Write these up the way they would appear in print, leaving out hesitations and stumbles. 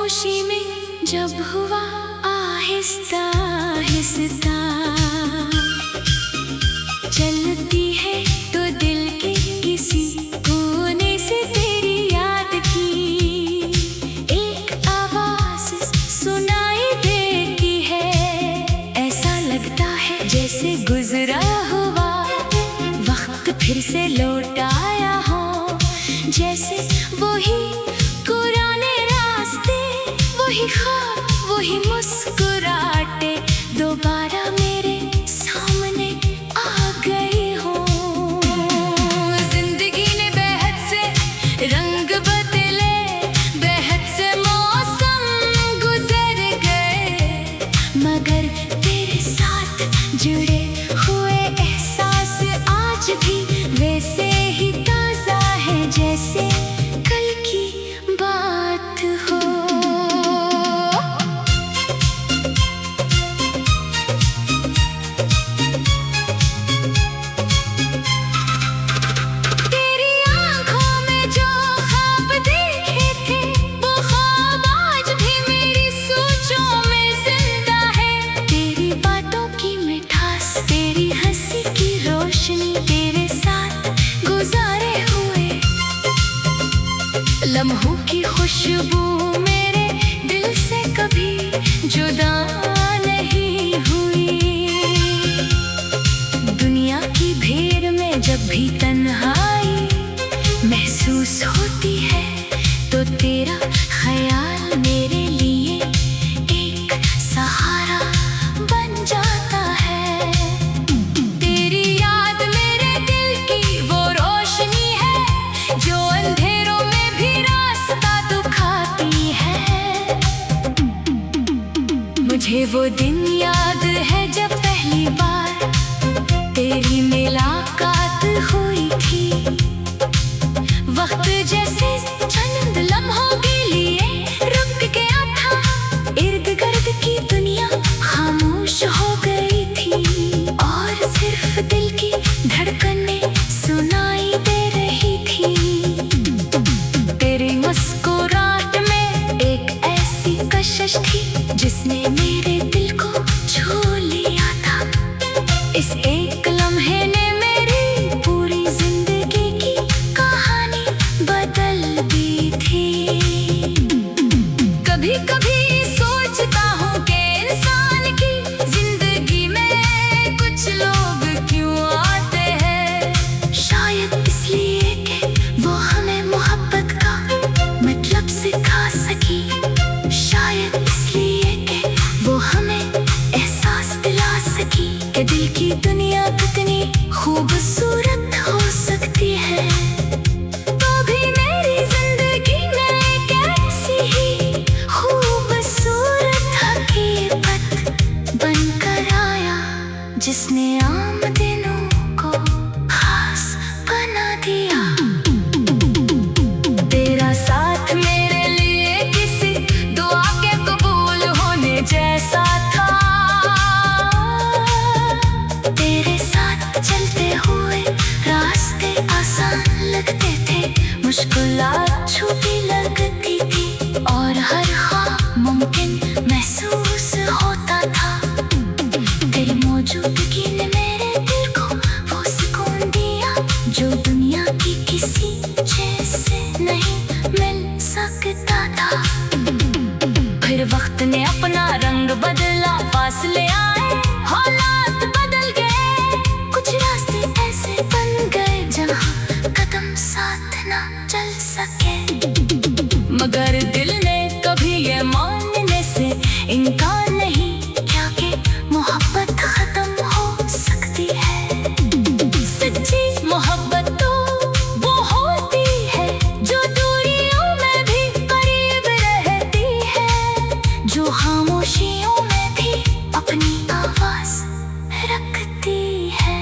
खामोशी में जब हुआ आहिस्ता आहिस्ता चलती है तो दिल के किसी कोने से तेरी याद की एक आवाज सुनाई देती है। ऐसा लगता है जैसे गुजरा हुआ वक्त फिर से लौट आया हो, जैसे वही पुराने रास्ते, वही ख्वाब, वही मुस्कुराहटे दोबारा मेरे सामने आ गई हो। जिंदगी ने बेहद से रंग बदले, बेहद से मौसम गुजर गए, मगर तेरे साथ जुड़े हुए एहसास आज भी वैसे ही ताजा है जैसे कल की बात हो। तेरी आंखों में जो ख्वाब देखे थे वो ख्वाब आज भी मेरी सोचों में जिंदा है। तेरी बातों की मिठास, तेरी हंसी की रोशनी, तेरे साथ गुजारे हुए लम्हों की खुशबू मेरे दिल से कभी जुदा नहीं हुई। दुनिया की भीड़ में जब भी तन्हाई महसूस होती है तो तेरा ख्याल मेरे लिए एक सहारा बन जाता है। तेरी याद मेरे दिल की वो रोशनी है जो अंधेरों में भी रास्ता दिखाती है। मुझे वो दिन याद है जब पहली बार तेरी मुलाकात हुई थी। वक्त जैसे चंद लम्हों के लिए रुक गया था, इर्द गिर्द की दुनिया खामोश हो गई थी और सिर्फ दिल की धड़कनें सुनाई दे रही थी। तेरी मुस्कुराहट में एक ऐसी कशिश थी जिसने मेरे दिल को छू लिया था। इस एक लम्हे ने मेरी पूरी जिंदगी की कहानी बदल दी थी। कभी कभी सोचता हूँ कि इंसान की जिंदगी में कुछ लोग क्यों आते हैं, शायद इसलिए कि वो हमें मोहब्बत का मतलब सिखा सकी, शायद इसलिए कि वो हमें एहसास दिला सकी कि दिल की दुनिया कितनी खूबसूरत हो सकती है। तो भी मेरी जिंदगी में एक ऐसी ही खूबसूरत हकीकत बनकर आया जिसने आम दिनों को खास बना दिया। तेरा साथ मेरे लिए किसी दुआ के कबूल होने जैसा था। तेरे साथ चलते हुए रास्ते आसान लगते थे, मुश्किलात छोटी लगती थी और हर ख्वाब मुमकिन महसूस होता था। तेरी मौजूदगी ने मेरे दिल को वो सुकून दिया जो दुनिया की किसी चीज से नहीं मिल सकता था। फिर वक्त ने अपना रंग बदला, फासले आए, हालात बदल गए, कुछ रास्ते ऐसे बन गए जहाँ कदम साथ ना चल सके, मगर दिल ने कभी ये मानने से इनकार नहीं किया कि मोहब्बत खत्म हो सकती है। सच्ची मोहब्बत तो वो होती है जो दूरियों में भी करीब रहती है, जो खामोशियों में भी अपनी आवाज रखती है।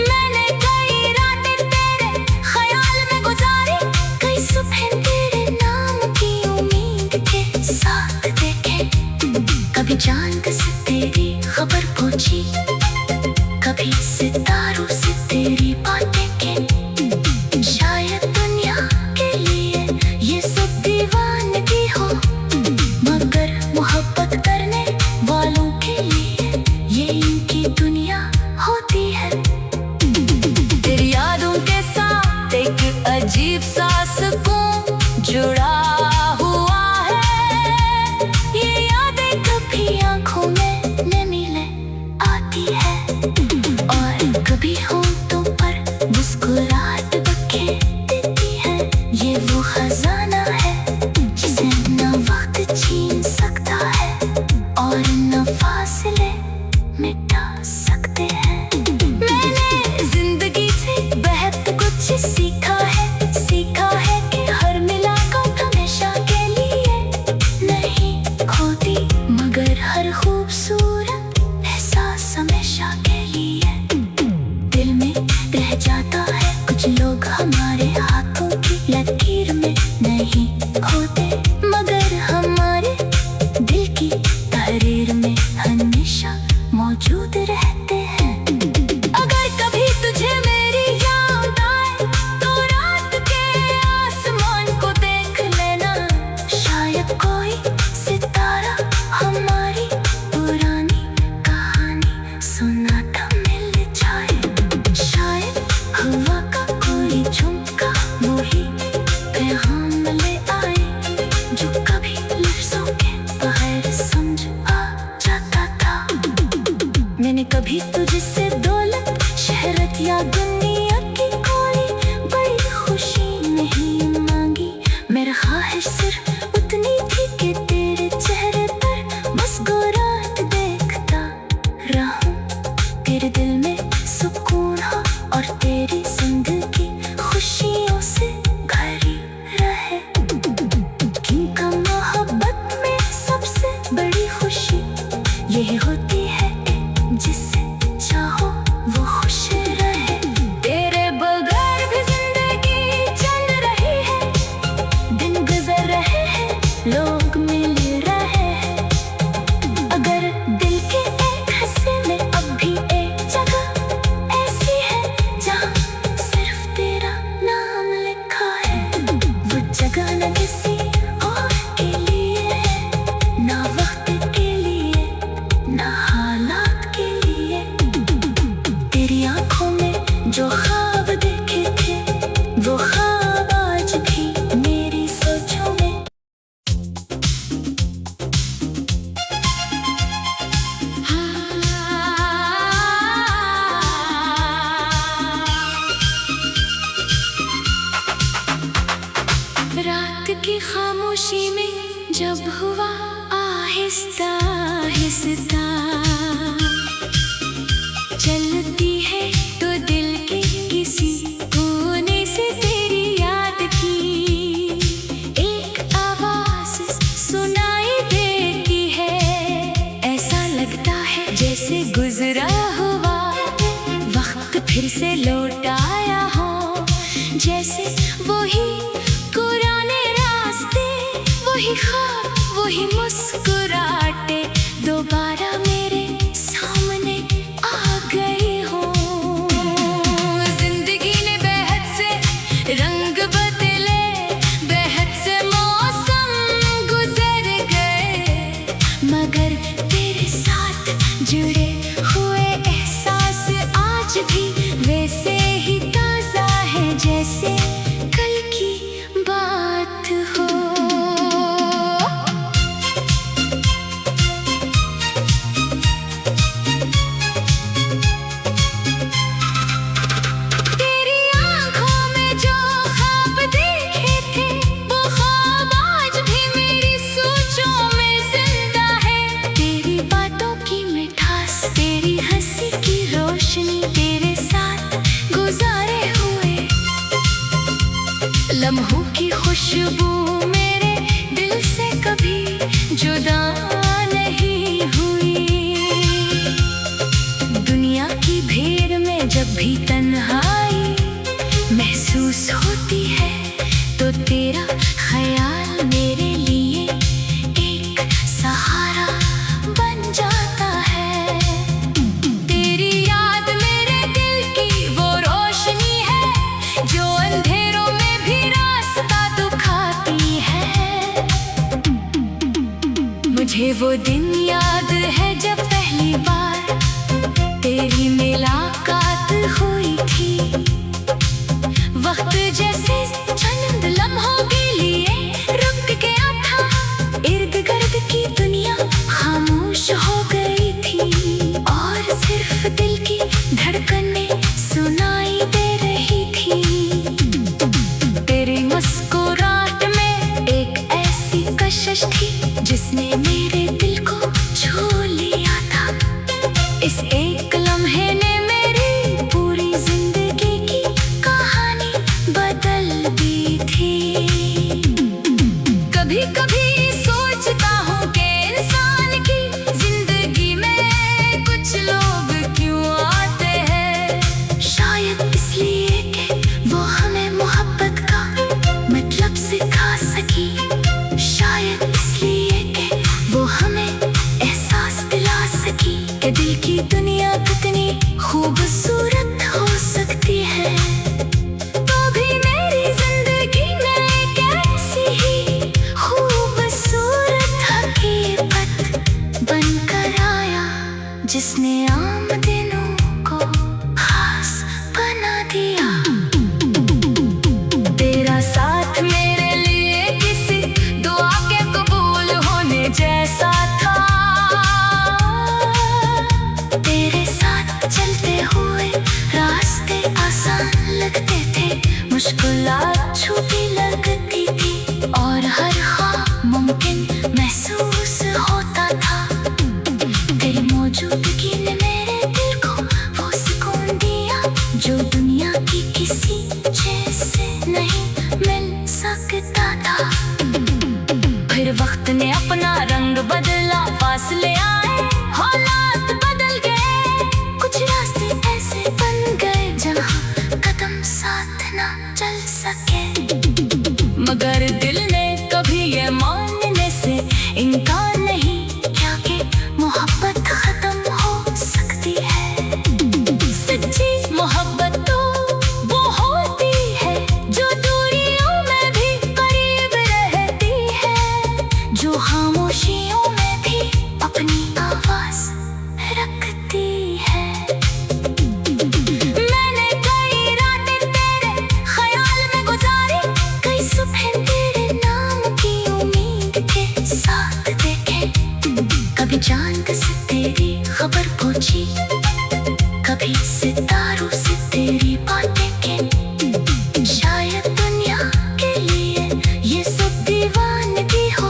मैंने कई रातें तेरे ख्याल में गुजारी, कई सुबह तेरे नाम की उम्मीद के साथ देखे। कभी चांद से तेरी खबर पहुंची, कभी सितारों से तेरी बातें की। शायद दुनिया के लिए ये सब दीवानगी होते, मगर हमारे दिल की तहरीर में हमेशा मौजूद रहते हैं। अगर कभी तुझे मेरी याद आए तो रात के आसमान को देख लेना, शायद कोई सितारा हमारी पुरानी कहानी सुनाता मिल जाए। शायद हवा का कोई झुमका वही पैगाम ले आए जो कभी लफ्जों के बगैर समझ आ जाता था। मैंने कभी तुझसे दौलत, शहरत या दुनिया की कोई बड़ी खुशी नहीं मांगी। मेरा ख्वाहिश सिर्फ उतनी थी कि तेरे चेहरे पर मुस्कुराहट देखता रहूं, तेरे दिल में सुकून हो और तेरी जिंदगी खुशियों से भरी रहे। क्योंकि मोहब्बत में सबसे बड़ी खुशी यही होती है जिससे चाहो वो खुश रहे। तेरे बगैर भी जिंदगी चल रही है, दिन गुजर रहे हैं, लोग मिल रहे हैं। अगर दिल के एक हिस्से में अब भी एक जगह ऐसी है जहाँ सिर्फ तेरा नाम लिखा है, वो जगह न किसी और के लिए है, ना वक्त के लिए ना हालात के लिए। तेरी आंखों में जो ख्वाब देखे थे वो ख्वाब आज भी मेरी सोचों में। रात की खामोशी में जब हुआ आहिस्ता आहिस्ता चलती है तो दिल के किसी कोने से तेरी याद की एक आवाज सुनाई देती है। ऐसा लगता है जैसे गुजरा हुआ वक्त फिर से लौट आया हो, जैसे वही पुराने रास्ते, वही ख्वाब, वही मुस्कुराहटे दोबारा मेरे सामने आ गई हो। जिंदगी ने बेहद से रंग बदले, बेहद से मौसम गुजर गए, मगर तेरे साथ जुड़े हुए एहसास आज भी वैसे ही ताजा है जैसे कल की बात हो। तेरी आंखों में जो ख्वाब देखे थे वो ख्वाब आज भी मेरी सोचों में जिंदा है। तेरी बातों की मिठास, तेरी हंसी की रोशनी, तेरे साथ गुजारे हुए लम्हों की खुशबू मेरे दिल से कभी जुदा नहीं हुई। दुनिया की भीड़ में जब भी तन्हाई महसूस होती है तो तेरा ख्याल मेरे लिए एक सहारा बन जाता है। तेरी याद मेरे दिल की वो रोशनी है जो अंधेरों में भी रास्ता दिखाती है। मुझे वो दिन याद है जब पहली बार तेरी मुलाकात हुई थी। वक्त जैसे चंद लम्हों के लिए रुक गया था, इर्द गिर्द की दुनिया खामोश हो गई थी और सिर्फ दिल की धड़कनें सुनाई दे रही थी। तेरी मुस्कुराहट में एक ऐसी कशिश थी जिसने मेरे दिल को छू लिया था। इस एक लम्हे ने मेरी पूरी जिंदगी की कहानी बदल दी थी। कभी कभी सोचता हूँ कि इंसान की जिंदगी में कुछ लोग क्यों आते हैं, शायद इसलिए कि वो हमें मोहब्बत का मतलब सिखा सकी। कि दुनिया कितनी खूबसूरत हो सकती है। तो भी मेरी जिंदगी में एक ऐसी ही खूबसूरत हकीकत बनकर आया, जिसने आम दिनों को खास बना दिया। तेरा साथ मेरे लिए किसी दुआ के कबूल होने जैसा था। तेरे साथ चलते हुए रास्ते आसान लगते थे, मुश्किलात छोटी लगती थी और हर ख्वाब मुमकिन महसूस होता था। तेरी मौजूदगी ने मेरे दिल को वो सुकून दिया जो दुनिया की किसी चीज से नहीं मिल सकता था। फिर वक्त ने अपना रंग बदला, फासले आए, हालात बदल गए, कुछ रास्ते ऐसे बन गए जहाँ कदम साथ ना चल सके। मगर दिल ने कभी ये मानने से इनकार नहीं किया कि मोहब्बत खत्म हो सकती है। सच्ची मोहब्बत तो वो होती है जो दूरियों में भी करीब रहती है, जो खामोशियों में भी अपनी आवाज रखती है। मैंने कई रातें तेरे ख्याल में गुजारी, कई सुबह तेरे नाम की उम्मीद के साथ देखे। कभी चांद से तेरी खबर पहुंची, कभी सितारों से तेरी बातें की। शायद दुनिया के लिए ये सब दीवानगी हो,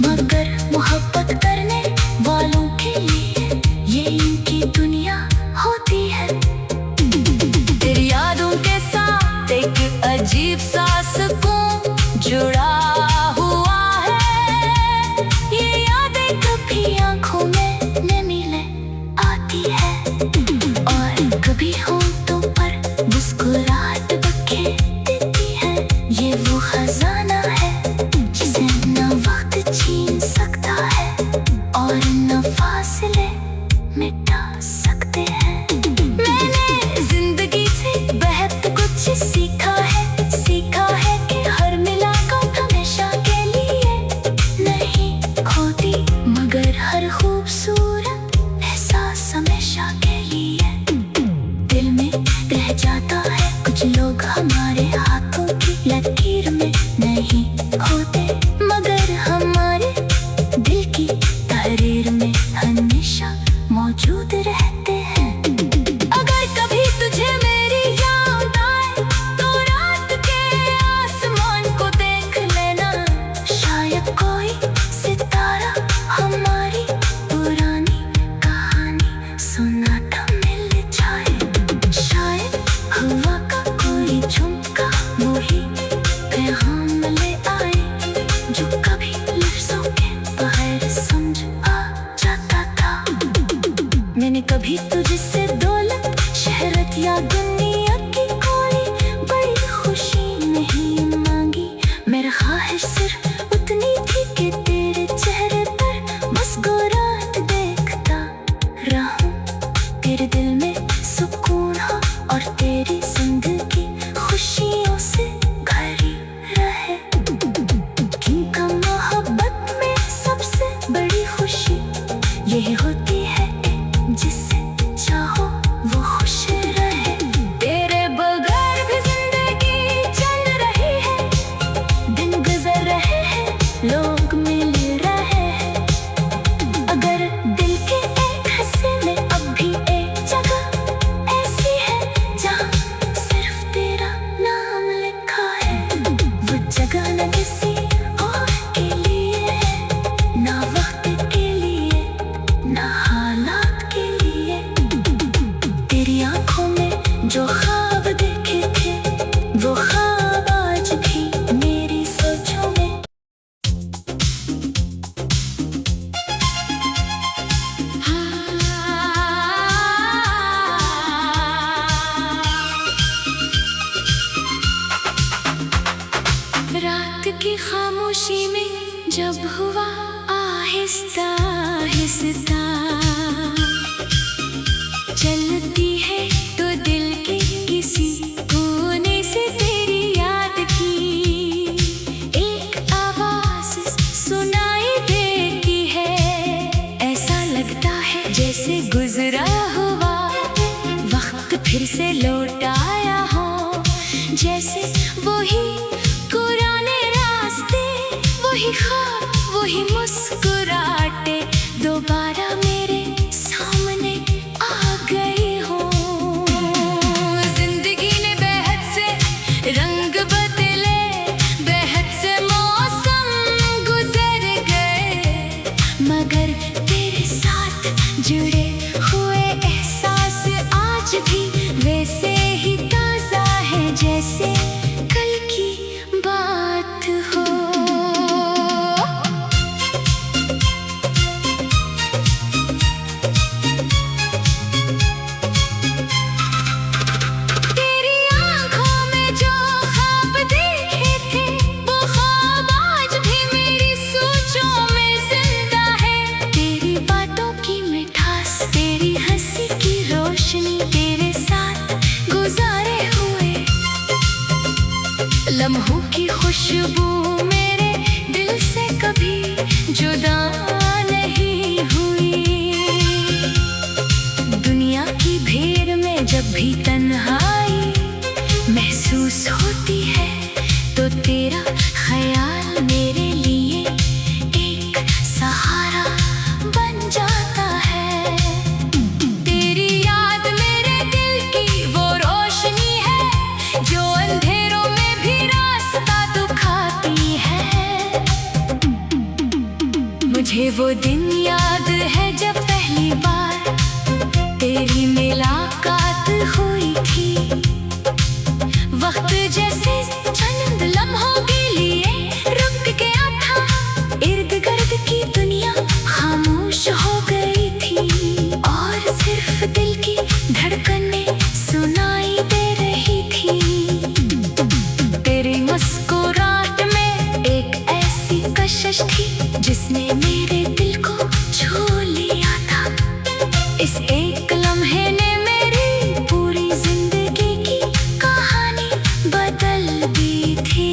मगर मोहब्बत करने वालों के लिए ये इनकी दुनिया होती है। तेरी यादों के साथ एक अजीब सा सुकून जुड़ा हुआ है। ये यादें कभी आंखों में नमी ले आती है और कभी होंठों पर मुस्कुराहट बखे देती है। ये वो खजाना है जिसे न वक्त छीन सकता है और न फासले मिटा सकते हैं। मैंने जिंदगी से बहुत कुछ सीखा है कि हर मुलाकात हमेशा के लिए नहीं होती, मगर हर खूबसूरत एहसास हमेशा के लिए दिल में रह जाता है। कुछ लोग हमारे हाथों की लकीर में नहीं होते, मगर हमारे दिल की तहरीर में हमेशा मौजूद रहते हैं। अगर कभी तुझे मेरी याद आए तो रात के आसमान को देख लेना, शायद कोई सितारा हमारी पुरानी कहानी सुनाता मिल जाए। शायद हवा का कोई झुमका वही पैगाम ले आए जो कभी लफ्जों के बगैर समझ आ जाता था। मैंने कभी तुझसे दौलत, शहरत या दुनिया की कोई बड़ी खुशी नहीं मांगी। मेरा ख्वाहिश सिर्फ उतनी थी कि तेरे चेहरे पर मुस्कुराहट देखता रहूं, तेरे दिल में सुकून हो और तेरी जिंदगी खुशियों से भरी रहे। क्योंकि मोहब्बत में सबसे बड़ी खुशी यही होती है जिससे चाहो वो खुश रहे। तेरे बगैर भी जिंदगी चल रही है, दिन गुजर रहे हैं, लोग मिल रहे हैं। अगर दिल के एक हिस्से में अब भी एक जगह ऐसी है जहाँ सिर्फ तेरा नाम लिखा है, वो जगह न किसी और के लिए है, ना वक्त के लिए ना हालात के लिए। तेरी आंखों में जो ख्वाब देखे थे वो ख्वाब आज भी मेरी सोचों में। रात की खामोशी में जब हुआ आहिस्ता आहिस्ता फिर से लौट आया हो, जैसे वही पुराने रास्ते, वही ख्वाब, वही मुस्कुराहटे दोबारा मेरे सामने आ गई हो। जिंदगी ने बेहद से रंग बदले, बेहद से मौसम गुजर गए, मगर तेरे साथ जुड़े हुए एहसास आज भी वैसे ही ताजा है जैसे कल की बात हो। तेरी आंखों में जो ख्वाब देखे थे, वो ख्वाब आज भी मेरी सोचों में जिंदा है। तेरी बातों की मिठास, तेरी हंसी की रोशनी, तेरे साथ गुजारे हुए लम्हों की खुशबू मेरे दिल से कभी जुदा नहीं हुई। दुनिया की भीड़ में जब भी तन्हाई महसूस होती है, तो तेरा ख्याल मेरे लिए एक सहारा बन जाता है। तेरी याद मेरे दिल की वो रोशनी है, जो अंधेरों में भी रास्ता दिखाती है। मुझे वो दिन याद है जब पहली बार तेरी मुलाकात हुई थी। वक्त जैसे चंद लम्हों के लिए रुक गया था, इर्द गिर्द की दुनिया खामोश हो गई थी, और सिर्फ दिल की धड़कनें सुनाई दे रही थी। तेरी मुस्कुराहट में एक ऐसी कशिश थी जिसने मेरे दिल को छू लिया था। इस एक लम्हे ने मेरी पूरी जिंदगी की कहानी बदल दी थी।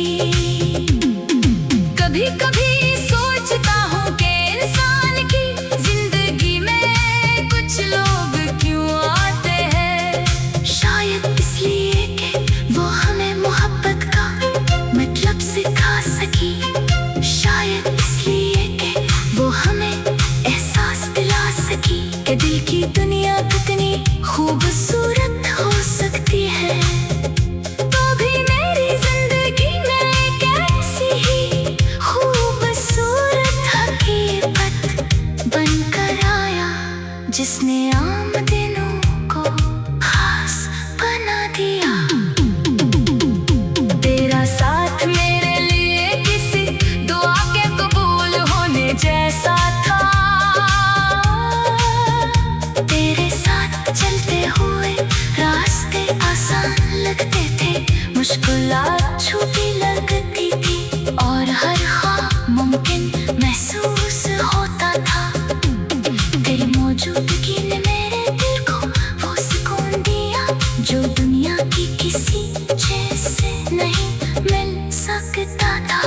कभी कभी सोचता हूँ कि इंसान की जिंदगी में कुछ लोग क्यों आते हैं, शायद इसलिए कि वो हमें मोहब्बत का मतलब सिखा सकी, शायद इसलिए कि वो हमें एहसास दिला सकी कि दिल की दुनिया कितनी खूबसूरत हो सकती है। तो भी मेरी जिंदगी में एक ऐसी ही खूबसूरत हकीकत बनकर आया, जिसने आम दिनों को खास बना दिया। तेरा साथ मेरे लिए किसी दुआ के कबूल होने जैसा था। तेरे साथ चलते हुए रास्ते आसान लगते थे, मुश्किलात छोटी लगती थी, और हर ख्वाब मुमकिन महसूस होता था। तेरी मौजूदगी ने मेरे दिल को वो सुकून दिया जो दुनिया की किसी चीज से नहीं मिल सकता था।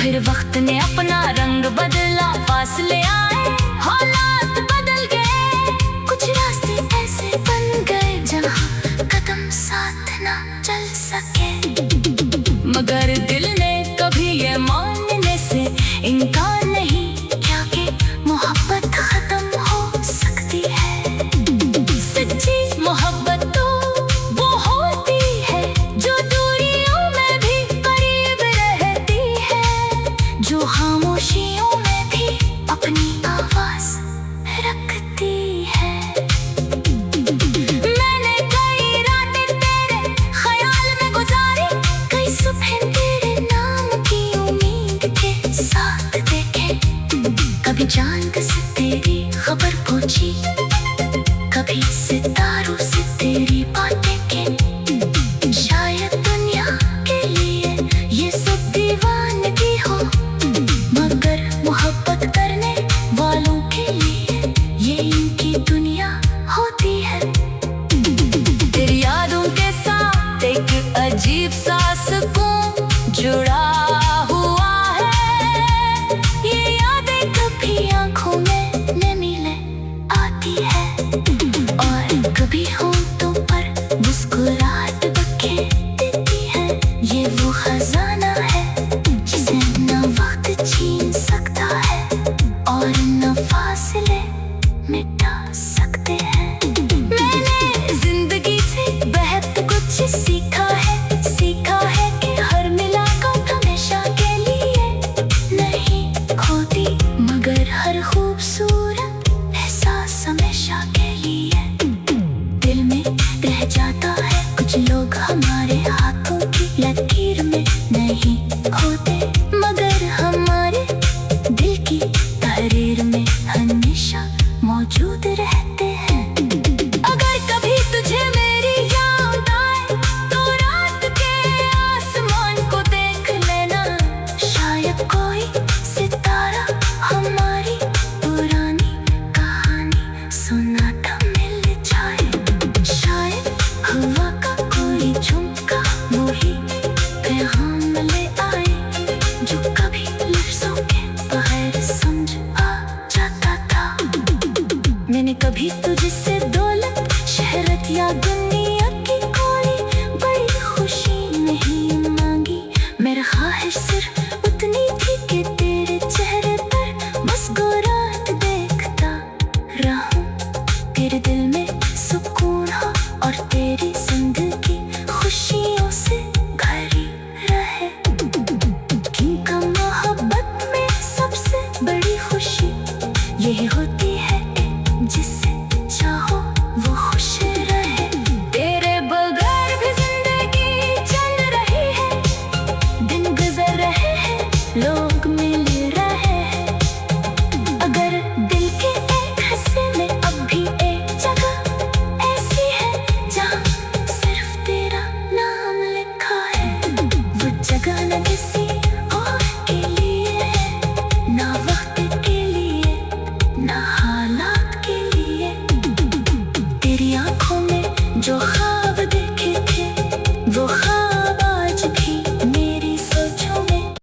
फिर वक्त ने अपना रंग बदला, फासले आए, हालात बदल गए, कुछ रास्ते ऐसे बन गए जहाँ कदम साथ ना चल सके, मगर दिल ने कभी ये मानने से इनकार नहीं किया कि मोहब्बत खत्म हो सकती है। सच्ची मोहब्बत तो वो होती है जो दूरियों में भी करीब रहती है, जो खामोशियों में भी अपनी आवाज रखती है। मैंने कई रातें तेरे ख्याल में गुजारी, कई सुबह तेरे नाम की उम्मीद के साथ देखे। कभी चांद से तेरी खबर पूछी, कभी सितारों से तेरी बातें की। शायद दुनिया के लिए ये सब दीवानगी हो, मगर मोहब्बत करने वालों के लिए ये इनकी दुनिया होती है। तेरी यादों के साथ एक अजीब सा सुकून जुड़ा हुआ है, ये यादें कभी आंखों में नमी ले आती है, और कभी हो तो छीन सकता है और न फासले मिटा सकते हैं। मैंने जिंदगी से बहुत कुछ सीखा है कि हर मुलाकात हमेशा के लिए नहीं होती, मगर हर खूबसूरत एहसास हमेशा के लिए दिल में रह जाता है। कुछ लोग हमारे हाथों की लकीर में नहीं होते, मगर हमारे दिल की तहरीर में हमेशा मौजूद रहते हैं। अगर कभी तुझे मेरी याद आए तो रात के आसमान को देख लेना, शायद कोई सितारा हमारी पुरानी कहानी सुनाता मिल जाए। शायद हवा का कोई झुमका वही पैगाम ले आए जो कभी लफ्जों के बगैर समझ आ जाता था। मैंने कभी तुझसे दौलत, शहरत या दुनिया की कोई बड़ी खुशी नहीं मांगी। मेरा ख्वाहिश सिर्फ उतनी थी कि तेरे चेहरे पर मुस्कुराहट देखता रहूं, तेरे दिल में सुकून हो और तेरी जिंदगी खुशियों से भरी रहे। क्योंकि मोहब्बत में सबसे बड़ी खुशी यही होती है जिससे चाहो वो खुश रहे। तेरे बगैर भी जिंदगी चल रही है, दिन गुजर रहे हैं, लोग मिल रहे हैं। अगर दिल के एक हिस्से में अब भी एक जगह ऐसी है जहाँ सिर्फ तेरा नाम लिखा है, वो जगह न किसी और के लिए है, ना वक्त के लिए ना हालात के लिए। तेरी आंखों में जो ख्वाब देखे थे वो ख्वाब आज भी मेरी सोचों में।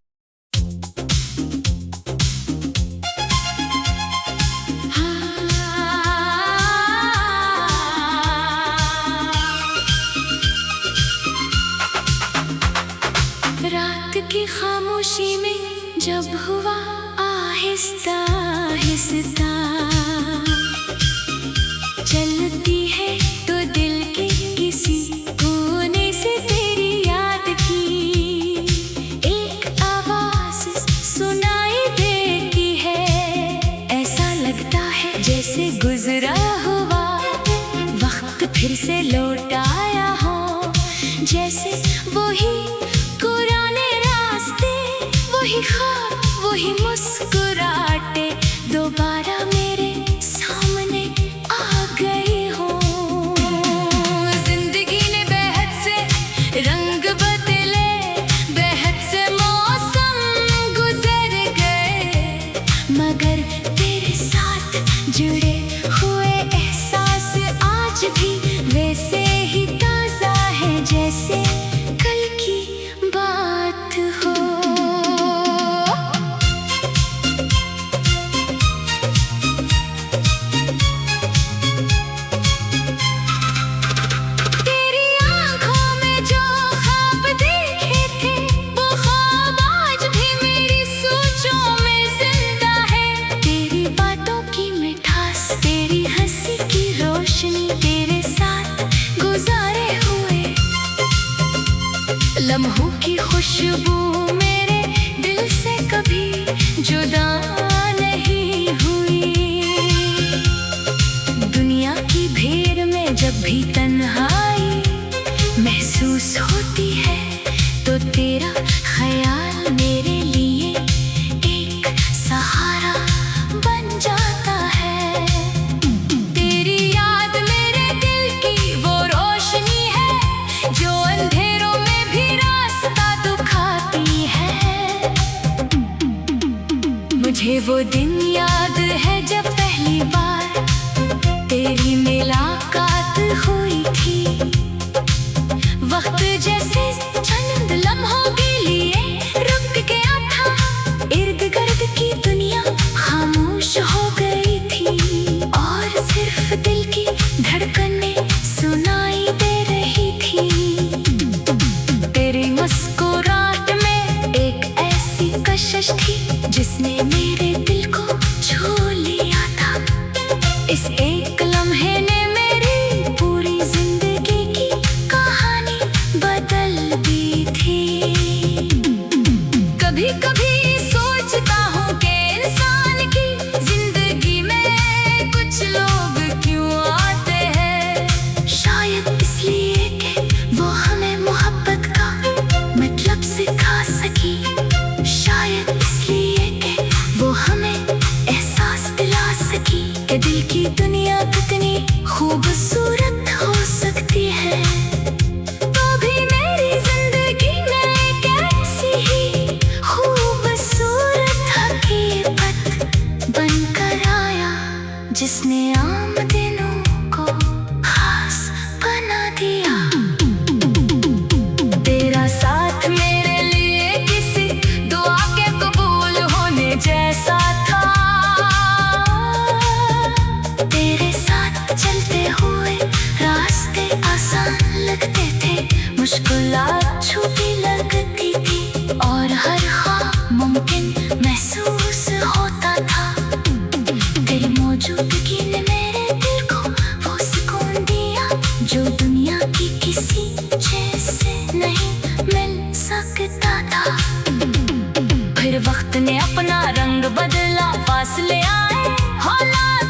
रात की खामोशी में जब हुआ आहिस्ता आहिस्ता चलती है तो दिल के किसी कोने से तेरी याद की एक आवाज सुनाई देती है। ऐसा लगता है जैसे गुजरा हुआ वक्त फिर से लौट आया हो, जैसे वही पुराने रास्ते, वही ख्वाब, वही मुस्कुराहटे दोबारा मेरे सामने आ गई हो। जिंदगी ने बेहद से रंग बदले, बेहद से मौसम गुजर गए, मगर तेरे साथ जुड़े हुए एहसास आज भी वैसे ही ताजा है जैसे कल की बात हो। तेरी आंखों में जो ख्वाब देखे थे वो ख्वाब आज भी मेरी सोचों में जिंदा है। तेरी बातों की मिठास, तेरी हंसी की रोशनी, तेरे साथ गुजारे हुए लम्हों की खुशबू मेरे दिल से कभी जुदा नहीं हुई। दुनिया की भीड़ में जब भी तन्हाई महसूस होती है तो तेरा ख्याल मेरे लिए एक सहारा बन जाता है। तेरी याद मेरे दिल की वो रोशनी है जो अंधेरों में भी रास्ता दिखाती है। मुझे वो दिन याद है जब पहली बार तेरी मुलाकात हुई थी। वक्त जैसे चंद लम्हों के लिए रुक गया था, इर्द गिर्द की दुनिया खामोश हो गई थी और सिर्फ दिल की धड़कनें सुनाई दे रही थी। तेरी मुस्कुराहट में एक ऐसी कशिश थी जिसने मेरे दिल को छू लिया था। इस एक लम्हे ने मेरी पूरी जिंदगी की कहानी बदल दी थी। कभी कभी सोचता हूँ कि इंसान की जिंदगी में कुछ लोग क्यों आते हैं। शायद इसलिए कि वो हमें मोहब्बत का मतलब सिखा सकी। शायद इसलिए कि वो हमें एहसास दिला सकी कि दिल की दुनिया कितनी खूबसूरत हो सकती है। तो भी मेरी जिंदगी में एक ऐसी ही खूबसूरत हकीकत बनकर आया, जिसने आम दिनों को खास बना दिया। तेरा साथ मेरे लिए किसी दुआ के कबूल होने जैसा था। तेरे साथ चलते हुए रास्ते आसान लगते थे, मुश्किलात छोटी लगती थी और हर ख्वाब मुमकिन महसूस होता था। तेरी मौजूदगी ने मेरे दिल को वो सुकून दिया जो दुनिया की किसी चीज से नहीं मिल सकता था। फिर वक्त ने अपना रंग बदला, फासले आए, हालात